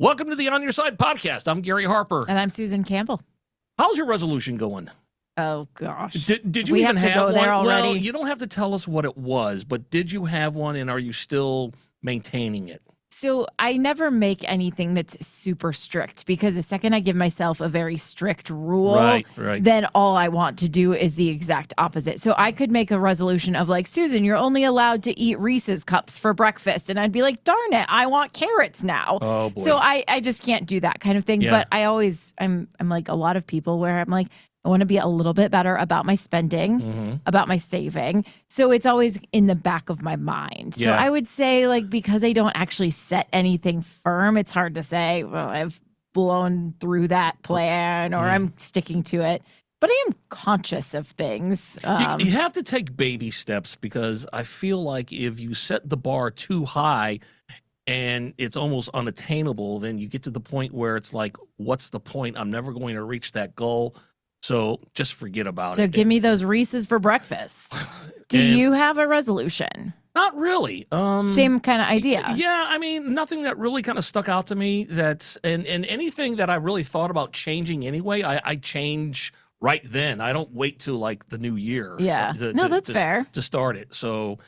Welcome to the On Your Side podcast. I'm Gary Harper. And I'm Susan Campbell. How's your resolution going? Oh, gosh. Did you we even have to go one? there already? Well, you don't have to tell us what it was, but did you have one, and are you still maintaining it? So I never make anything that's super strict, because the second I give myself a very strict rule, Right. then all I want to do is the exact opposite. So I could make a resolution of like, Susan, you're only allowed to eat Reese's cups for breakfast. And I'd be like, darn it, I want carrots now. Oh, boy. So I just can't do that kind of thing. Yeah. But I'm like a lot of people where I'm like, I want to be a little bit better about my spending, about my saving. So it's always in the back of my mind. So Yeah. I would say, like, because I don't actually set anything firm, it's hard to say, well, I've blown through that plan or I'm sticking to it. But I am conscious of things. You have to take baby steps, because I feel like if you set the bar too high and it's almost unattainable, then you get to the point where it's like, what's the point? I'm never going to reach that goal. So just forget about it. So give me those Reese's for breakfast. Do you have a resolution? Not really. Same kind of idea. Yeah, I mean, nothing that really kind of stuck out to me. And anything that I really thought about changing anyway, I change right then. I don't wait till like the new year. Yeah. That's fair. To start it. So,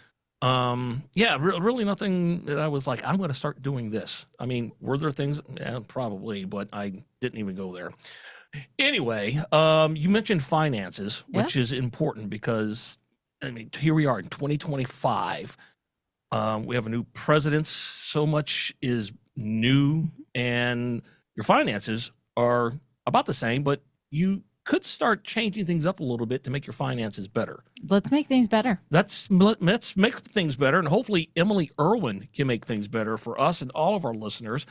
really nothing that I was like, I'm going to start doing this. I mean, were there things? Yeah, probably, but I didn't even go there. Anyway, you mentioned finances, which is important because, I mean, here we are in 2025. We have a new president. So much is new, and your finances are about the same, but you could start changing things up a little bit to make your finances better. Let's make things better. Let's make things better, and hopefully Emily Irwin can make things better for us and all of our listeners.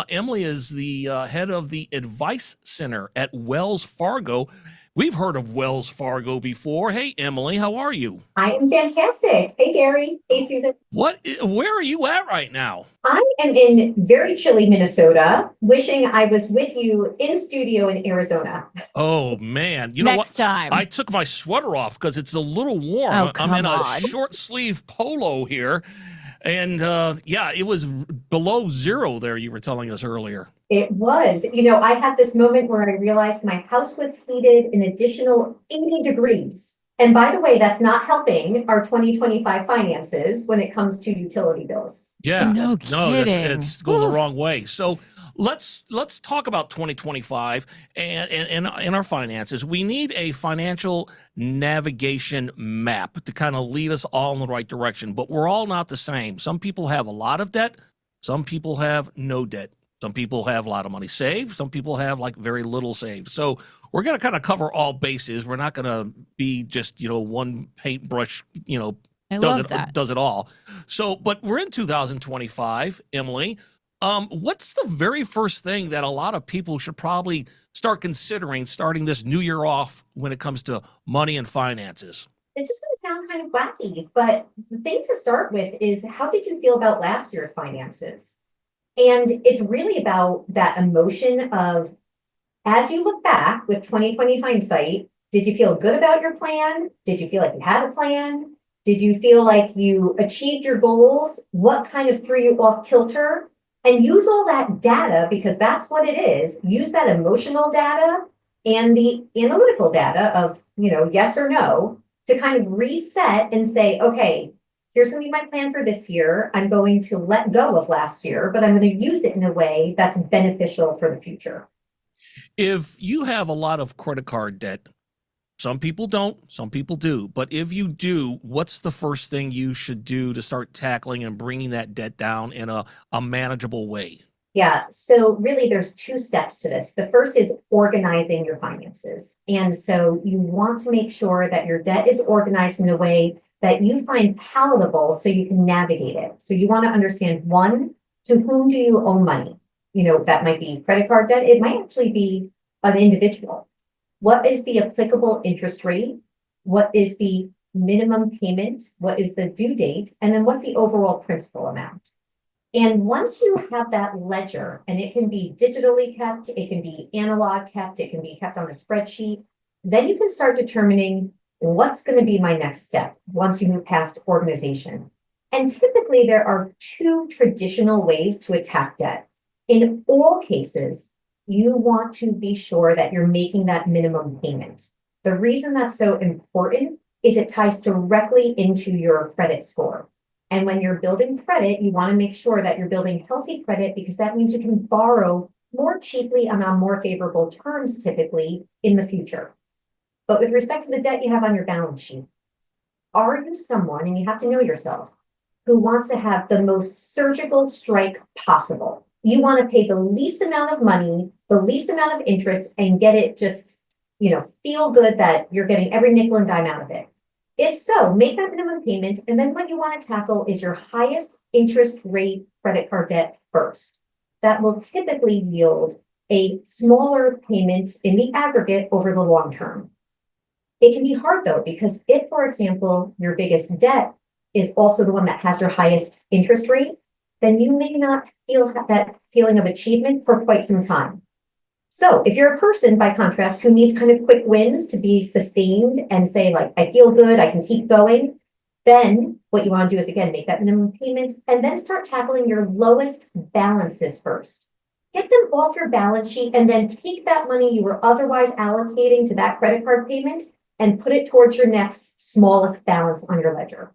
Emily is the head of the Advice Center at Wells Fargo. We've heard of Wells Fargo before. Hey, Emily, how are you? I am fantastic. Hey, Gary. Hey, Susan. Where are you at right now? I am in very chilly Minnesota, wishing I was with you in studio in Arizona. Oh, man. You know what? Next time. I took my sweater off because it's a little warm. Oh, I'm in come a on. short sleeve polo here. And it was below zero there, you were telling us earlier. It was. I had this moment where I realized my house was heated an additional 80 degrees. And by the way, that's not helping our 2025 finances when it comes to utility bills. Yeah. No kidding. It's going the wrong way. So let's talk about 2025 and our finances. We need a financial navigation map to kind of lead us all in the right direction, but we're all not the same. Some people have a lot of debt. Some people have no debt. Some people have a lot of money saved. Some people have like very little saved. So we're going to kind of cover all bases. We're not going to be just, one paintbrush, I love that. does it all. So, but we're in 2025, Emily. What's the very first thing that a lot of people should probably start considering starting this new year off when it comes to money and finances? This is going to sound kind of wacky, but the thing to start with is, how did you feel about last year's finances? And it's really about that emotion of, as you look back with 2020 hindsight, did you feel good about your plan? Did you feel like you had a plan? Did you feel like you achieved your goals? What kind of threw you off kilter? And use all that data, because that's what it is. Use that emotional data and the analytical data of, yes or no, to kind of reset and say, okay, here's going to be my plan for this year. I'm going to let go of last year, but I'm going to use it in a way that's beneficial for the future. If you have a lot of credit card debt, some people don't, some people do. But if you do, what's the first thing you should do to start tackling and bringing that debt down in a manageable way? Yeah, so really there's two steps to this. The first is organizing your finances. And so you want to make sure that your debt is organized in a way that you find palatable so you can navigate it. So you want to understand, one, to whom do you owe money? That might be credit card debt. It might actually be an individual. What is the applicable interest rate? What is the minimum payment? What is the due date? And then what's the overall principal amount? And once you have that ledger, and it can be digitally kept, it can be analog kept, it can be kept on a spreadsheet, then you can start determining what's going to be my next step once you move past organization. And typically there are two traditional ways to attack debt. In all cases, you want to be sure that you're making that minimum payment. The reason that's so important is it ties directly into your credit score. And when you're building credit, you want to make sure that you're building healthy credit, because that means you can borrow more cheaply and on more favorable terms typically in the future. But with respect to the debt you have on your balance sheet, are you someone, and you have to know yourself, who wants to have the most surgical strike possible? You want to pay the least amount of money, the least amount of interest, and get it just, feel good that you're getting every nickel and dime out of it. If so, make that minimum payment, and then what you want to tackle is your highest interest rate credit card debt first. That will typically yield a smaller payment in the aggregate over the long term. It can be hard though, because if, for example, your biggest debt is also the one that has your highest interest rate, then you may not feel that feeling of achievement for quite some time. So if you're a person, by contrast, who needs kind of quick wins to be sustained and say, like, I feel good, I can keep going, then what you want to do is, again, make that minimum payment and then start tackling your lowest balances first. Get them off your balance sheet and then take that money you were otherwise allocating to that credit card payment and put it towards your next smallest balance on your ledger.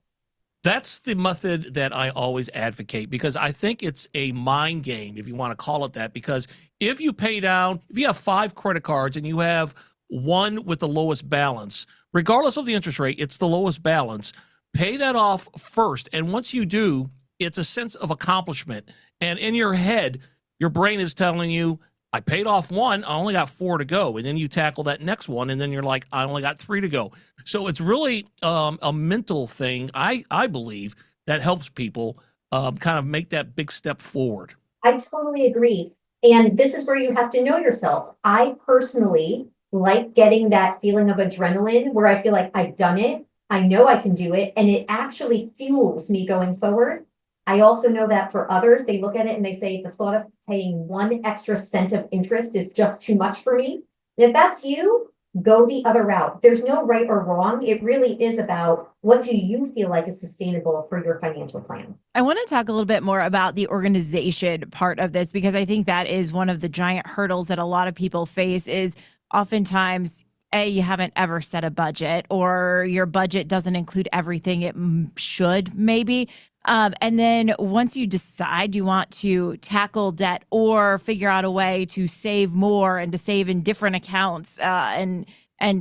That's the method that I always advocate, because I think it's a mind game, if you want to call it that, because if you have 5 credit cards and you have one with the lowest balance, regardless of the interest rate, it's the lowest balance, pay that off first. And once you do, it's a sense of accomplishment. And in your head, your brain is telling you, I paid off one, I only got 4 to go. And then you tackle that next one, and then you're like, I only got 3 to go. So it's really a mental thing, I believe, that helps people kind of make that big step forward. I totally agree. And this is where you have to know yourself. I personally like getting that feeling of adrenaline where I feel like I've done it, I know I can do it, and it actually fuels me going forward. I also know that for others, they look at it and they say, the thought of paying 1 extra cent of interest is just too much for me. And if that's you, go the other route. There's no right or wrong. It really is about, what do you feel like is sustainable for your financial plan? I want to talk a little bit more about the organization part of this, because I think that is one of the giant hurdles that a lot of people face. Is oftentimes, you haven't ever set a budget, or your budget doesn't include everything it should maybe. And then once you decide you want to tackle debt or figure out a way to save more and to save in different accounts, and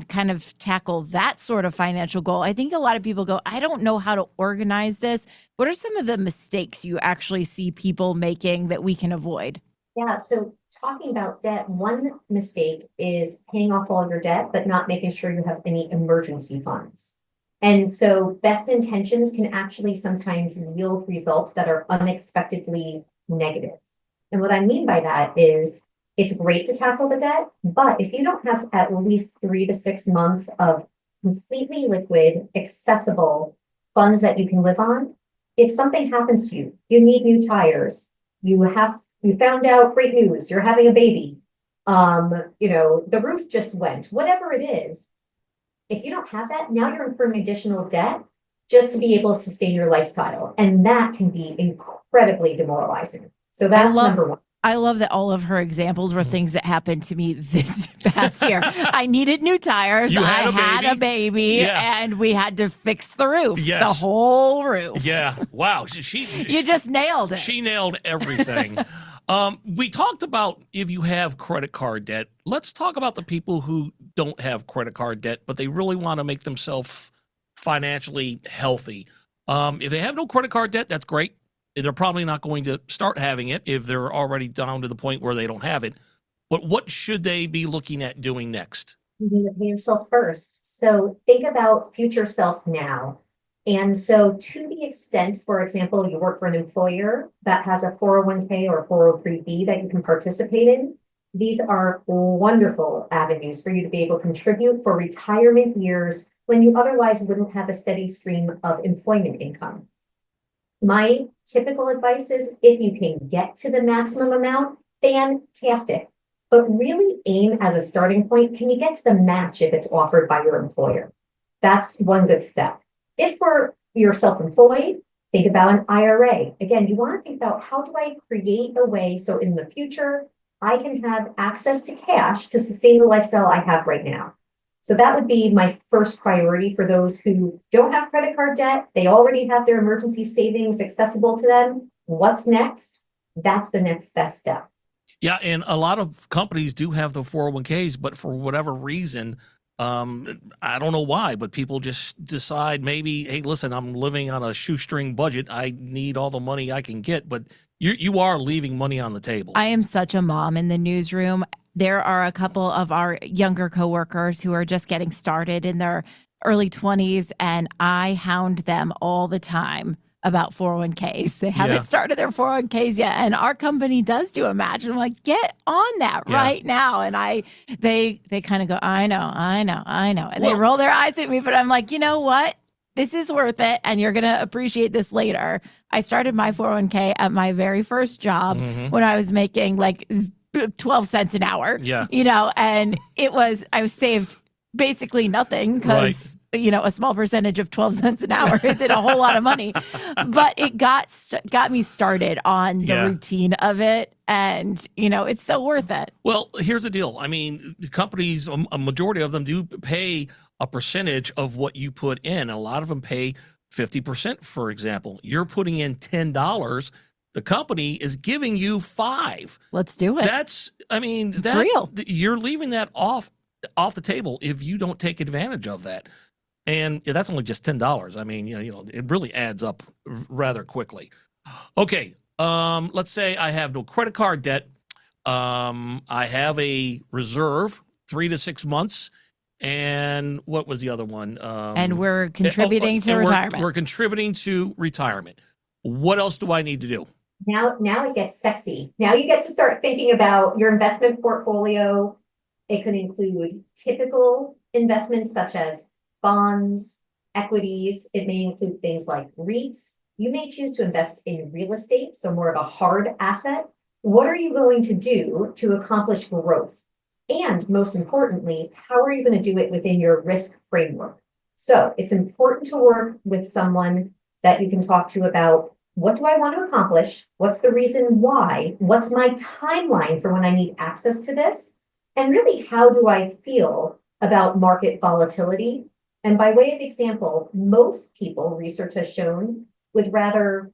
kind of tackle that sort of financial goal, I think a lot of people go, I don't know how to organize this. What are some of the mistakes you actually see people making that we can avoid? Yeah, so talking about debt, one mistake is paying off all your debt, but not making sure you have any emergency funds. And so best intentions can actually sometimes yield results that are unexpectedly negative. And what I mean by that is, it's great to tackle the debt, but if you don't have at least 3 to 6 months of completely liquid, accessible funds that you can live on, if something happens to you, you need new tires, you found out great news, you're having a baby, the roof just went, whatever it is, if you don't have that, now you're incurring additional debt just to be able to sustain your lifestyle. And that can be incredibly demoralizing. So that's number one. I love that all of her examples were things that happened to me this past year. I needed new tires. You I had had a baby, yeah. And we had to fix the roof, Yes. the whole roof. Yeah. Wow. You just nailed it. She nailed everything. We talked about if you have credit card debt. Let's talk about the people who don't have credit card debt, but they really want to make themselves financially healthy. If they have no credit card debt, that's great. They're probably not going to start having it if they're already down to the point where they don't have it. But what should they be looking at doing next? You need to pay yourself first. So think about future self now. And so to the extent, for example, you work for an employer that has a 401k or 403b that you can participate in, these are wonderful avenues for you to be able to contribute for retirement years when you otherwise wouldn't have a steady stream of employment income. My typical advice is, if you can get to the maximum amount, fantastic. But really aim as a starting point, can you get to the match if it's offered by your employer? That's one good step. If you're self-employed, Think about an IRA. Again, you want to think about how do I create a way so in the future, I can have access to cash to sustain the lifestyle I have right now. So that would be my first priority for those who don't have credit card debt. They already have their emergency savings accessible to them. What's next? That's the next best step. Yeah, and a lot of companies do have the 401ks, but for whatever reason, I don't know why, but people just decide maybe, hey, listen, I'm living on a shoestring budget. I need all the money I can get, but you are leaving money on the table. I am such a mom in the newsroom. There are a couple of our younger coworkers who are just getting started in their early 20s, and I hound them all the time about 401ks. They haven't started their 401ks yet, and our company does do a match. And I'm like, get on that right now. And they kind of go, I know. And they roll their eyes at me, but I'm like, you know what? This is worth it, and you're going to appreciate this later. I started my 401k at my very first job when I was making like 12 cents an hour, and I was saved basically nothing because, a small percentage of 12 cents an hour isn't a whole lot of money, but it got me started on the routine of it. And, it's so worth it. Well, here's the deal. I mean, companies, a majority of them do pay a percentage of what you put in. A lot of them pay 50%, for example. You're putting in $10. The company is giving you $5. Let's do it. That's real. You're leaving that off the table if you don't take advantage of that. And that's only just $10. I mean, it really adds up rather quickly. Okay. Let's say I have no credit card debt. I have a reserve 3 to 6 months. And what was the other one? And we're contributing to retirement. We're contributing to retirement. What else do I need to do? Now it gets sexy. Now you get to start thinking about your investment portfolio. It could include typical investments such as bonds, equities. It may include things like REITs. You may choose to invest in real estate, so more of a hard asset. What are you going to do to accomplish growth? And most importantly, how are you going to do it within your risk framework? So it's important to work with someone that you can talk to about what do I want to accomplish? What's the reason why? What's my timeline for when I need access to this? And really, how do I feel about market volatility? And by way of example, most people, research has shown, would rather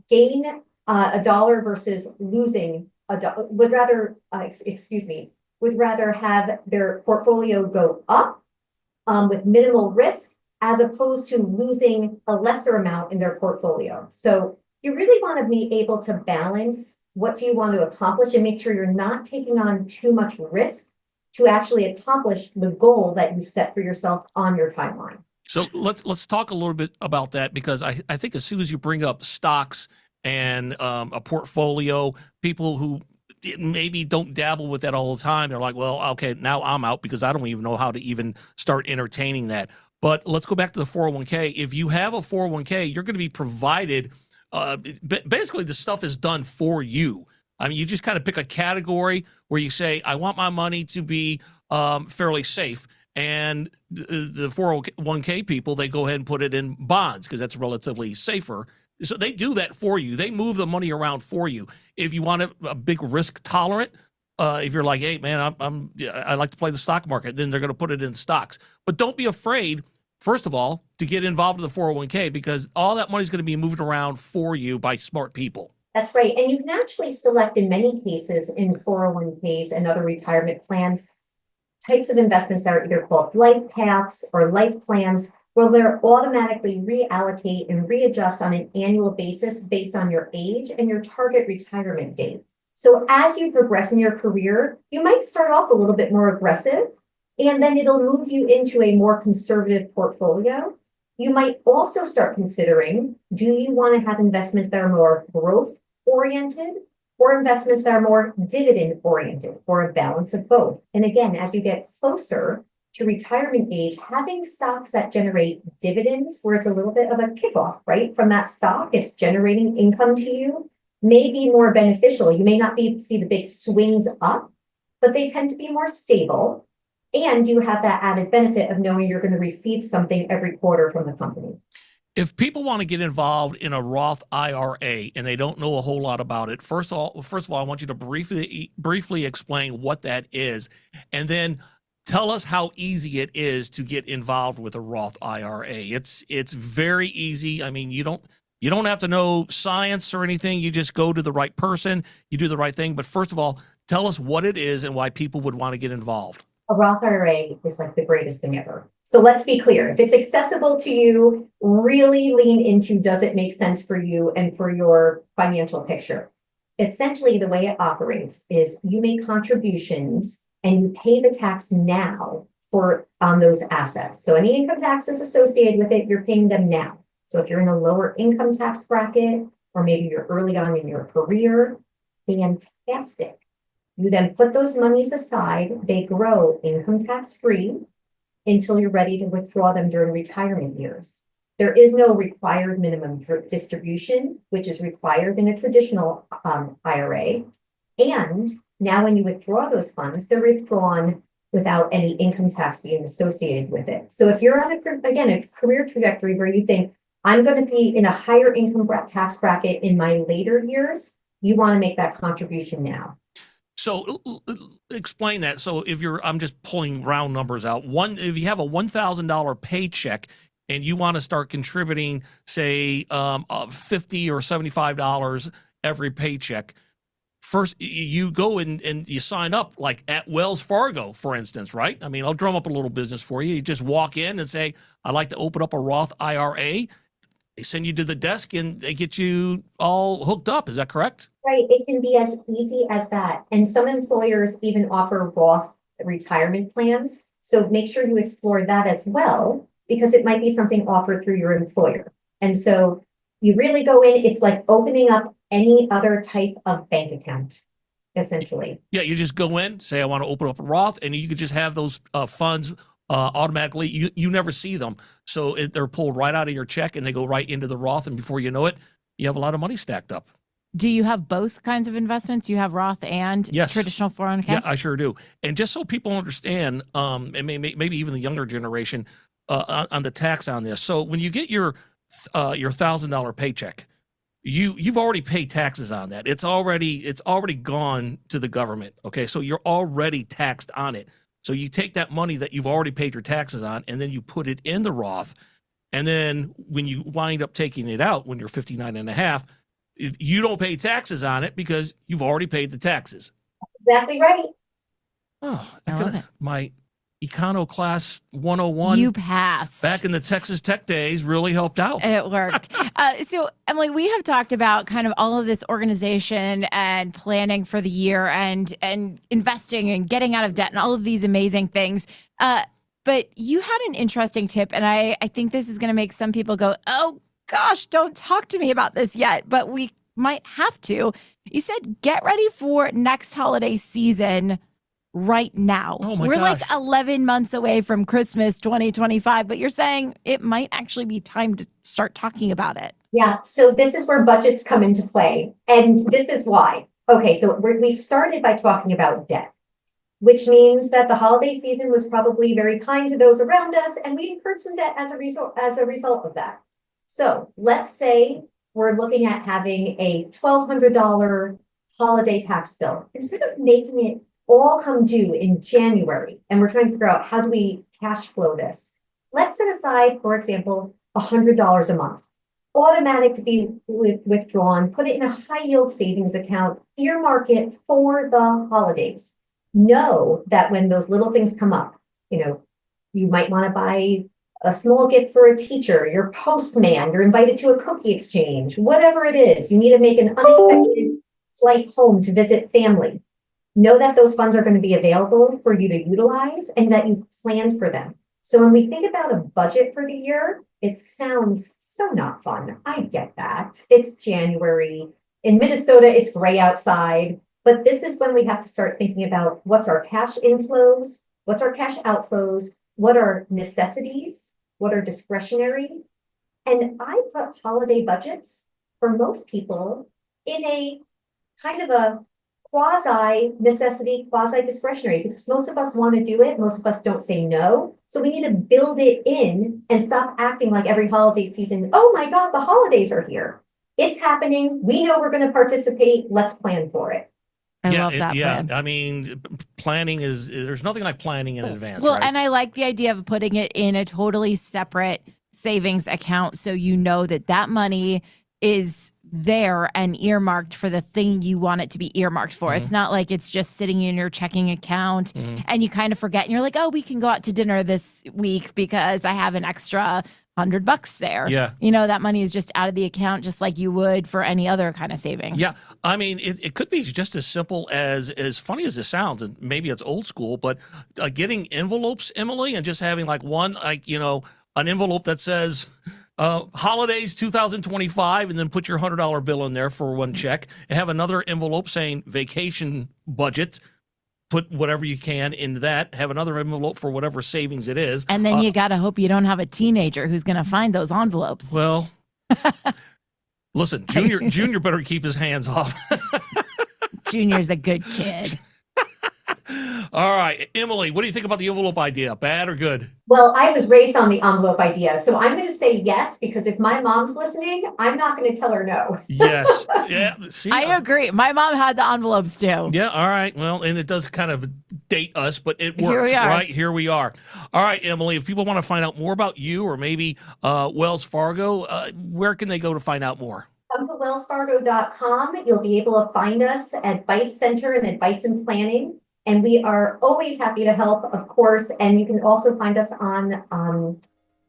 gain a dollar versus losing would rather have their portfolio go up with minimal risk as opposed to losing a lesser amount in their portfolio. So you really want to be able to balance what do you want to accomplish and make sure you're not taking on too much risk to actually accomplish the goal that you set for yourself on your timeline. So let's talk a little bit about that, because I think as soon as you bring up stocks and a portfolio, people who maybe don't dabble with that all the time, they're like, well, okay, now I'm out because I don't even know how to even start entertaining that. But let's go back to the 401k. If you have a 401k, you're going to be provided, basically the stuff is done for you. I mean, you just kind of pick a category where you say, I want my money to be fairly safe. And the 401k people, they go ahead and put it in bonds because that's relatively safer. So they do that for you. They move the money around for you. If you want a big risk tolerant, if you're like, hey, man, I like to play the stock market, then they're going to put it in stocks. But don't be afraid, first of all, to get involved in the 401k, because all that money is going to be moved around for you by smart people. That's right. And you can actually select in many cases in 401ks and other retirement plans, types of investments that are either called life paths or life plans, where they're automatically reallocate and readjust on an annual basis based on your age and your target retirement date. So as you progress in your career, you might start off a little bit more aggressive, and then it'll move you into a more conservative portfolio. You might also start considering, do you want to have investments that are more growth oriented or investments that are more dividend oriented, or a balance of both? And again, as you get closer to retirement age, having stocks that generate dividends, where it's a little bit of a kickoff, right? From that stock, it's generating income to you, may be more beneficial. You may not see the big swings up, but they tend to be more stable. And you have that added benefit of knowing you're going to receive something every quarter from the company. If people want to get involved in a Roth IRA and they don't know a whole lot about it, first of all, I want you to briefly explain what that is, and then tell us how easy it is to get involved with a Roth IRA. It's very easy. I mean, you don't have to know science or anything. You just go to the right person, you do the right thing. But first of all, tell us what it is and why people would want to get involved. A Roth IRA is like the greatest thing ever. So let's be clear. If it's accessible to you, really lean into, does it make sense for you and for your financial picture? Essentially, the way it operates is you make contributions and you pay the tax now on those assets. So any income taxes associated with it, you're paying them now. So if you're in a lower income tax bracket, or maybe you're early on in your career, fantastic. You then put those monies aside, they grow income tax free until you're ready to withdraw them during retirement years. There is no required minimum distribution, which is required in a traditional IRA. And now when you withdraw those funds, they're withdrawn without any income tax being associated with it. So if you're on a career trajectory where you think, I'm going to be in a higher income tax bracket in my later years, you want to make that contribution now. So explain that. So I'm just pulling round numbers out. If you have a $1,000 paycheck and you want to start contributing, say, $50 or $75 every paycheck, first you go and you sign up like at Wells Fargo, for instance, right? I mean, I'll drum up a little business for you. You just walk in and say, I'd like to open up a Roth IRA. They send you to the desk and they get you all hooked up. Is that correct? Right. It can be as easy as that. And some employers even offer Roth retirement plans. So make sure you explore that as well, because it might be something offered through your employer. And so you really go in, it's like opening up any other type of bank account, essentially. Yeah, you just go in, say, I want to open up a Roth, and you could just have those funds automatically. You never see them. So they're pulled right out of your check and they go right into the Roth. And before you know it, you have a lot of money stacked up. Do you have both kinds of investments? You have Roth and Yes. traditional 401k? Yeah, I sure do. And just so people understand, and maybe even the younger generation, on the tax on this. So when you get your $1,000 paycheck, you've already paid taxes on that. It's already gone to the government. Okay, so you're already taxed on it. So you take that money that you've already paid your taxes on, and then you put it in the Roth. And then when you wind up taking it out when you're 59 and a half, you don't pay taxes on it because you've already paid the taxes. Exactly right. Oh, I love it. My Econo Class 101 You passed. back in the Texas Tech days really helped out. It worked. So, Emily, we have talked about kind of all of this organization and planning for the year and investing and getting out of debt and all of these amazing things. But you had an interesting tip, and I think this is going to make some people go, oh, gosh, don't talk to me about this yet, but we might have to. You said, get ready for next holiday season right now. Oh my We're gosh. like 11 months away from Christmas 2025, but you're saying it might actually be time to start talking about it. Yeah, so this is where budgets come into play. And this is why. Okay, so we started by talking about debt, which means that the holiday season was probably very kind to those around us, and we incurred some debt as a result of that. So let's say we're looking at having a $1,200 holiday tax bill. Instead of making it all come due in January, and we're trying to figure out how do we cash flow this, let's set aside, for example, $100 a month, automatic to be withdrawn, put it in a high yield savings account, earmark it for the holidays. Know that when those little things come up, you might want to buy a small gift for a teacher, your postman, you're invited to a cookie exchange, whatever it is, you need to make an unexpected flight home to visit family. Know that those funds are going to be available for you to utilize and that you've planned for them. So when we think about a budget for the year, it sounds so not fun. I get that. It's January. In Minnesota, it's gray outside. But this is when we have to start thinking about what's our cash inflows, what's our cash outflows, what are necessities, what are discretionary. And I put holiday budgets for most people in a kind of a quasi necessity, quasi discretionary, because most of us want to do it. Most of us don't say no. So we need to build it in and stop acting like every holiday season, oh my God, the holidays are here. It's happening. We know we're going to participate. Let's plan for it. I love that plan. I mean, planning there's nothing like planning in advance. Well, right? and I like the idea of putting it in a totally separate savings account so you know that that money is there and earmarked for the thing you want it to be earmarked for. It's not like it's just sitting in your checking account and you kind of forget and you're like, oh, we can go out to dinner this week because I have an extra $100 there. Yeah. You know, that money is just out of the account just like you would for any other kind of savings. Yeah. I mean, it could be just as simple as funny as it sounds, and maybe it's old school, but getting envelopes, Emily, and just having like one, like, you know, an envelope that says holidays 2025, and then put your $100 bill in there for one check, and have another envelope saying vacation budget. Put whatever you can into that. Have another envelope for whatever savings it is. And then you got to hope you don't have a teenager who's going to find those envelopes. Well, listen, Junior better keep his hands off. Junior's a good kid. All right, Emily, what do you think about the envelope idea? Bad or good? Well, I was raised on the envelope idea, so I'm going to say yes, because if my mom's listening, I'm not going to tell her no. Yes. Yeah. See, I agree. My mom had the envelopes too. Yeah. All right. Well, and it does kind of date us, but it worked. Here we are. Right. Here we are. All right, Emily, if people want to find out more about you or maybe Wells Fargo, where can they go to find out more? Come to wellsfargo.com. You'll be able to find us Advice Center and Advice and Planning. And we are always happy to help, of course. And you can also find us on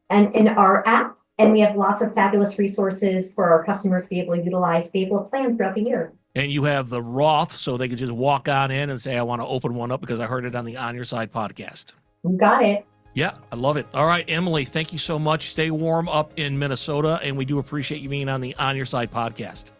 and in our app. And we have lots of fabulous resources for our customers to be able to utilize, to be able to plan throughout the year. And you have the Roth, so they can just walk on in and say, I want to open one up because I heard it on the On Your Side podcast. You got it. Yeah, I love it. All right, Emily, thank you so much. Stay warm up in Minnesota, and we do appreciate you being on the On Your Side podcast.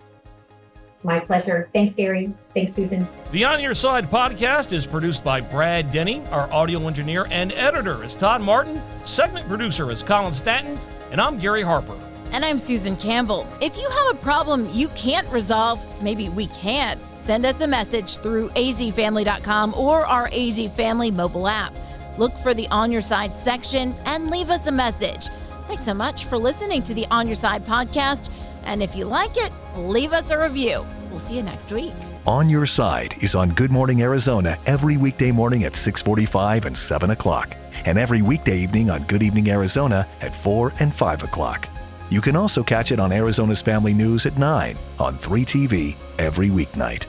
My pleasure. Thanks, Gary. Thanks, Susan. The On Your Side podcast is produced by Brad Denny. Our audio engineer and editor is Todd Martin. Segment producer is Colin Stanton. And I'm Gary Harper. And I'm Susan Campbell. If you have a problem you can't resolve, maybe we can, send us a message through azfamily.com or our AZ Family mobile app. Look for the On Your Side section and leave us a message. Thanks so much for listening to the On Your Side podcast. And if you like it, leave us a review. We'll see you next week. On Your Side is on Good Morning Arizona every weekday morning at 6:45 and 7 o'clock, and every weekday evening on Good Evening Arizona at 4 and 5 o'clock. You can also catch it on Arizona's Family News at 9 on 3TV every weeknight.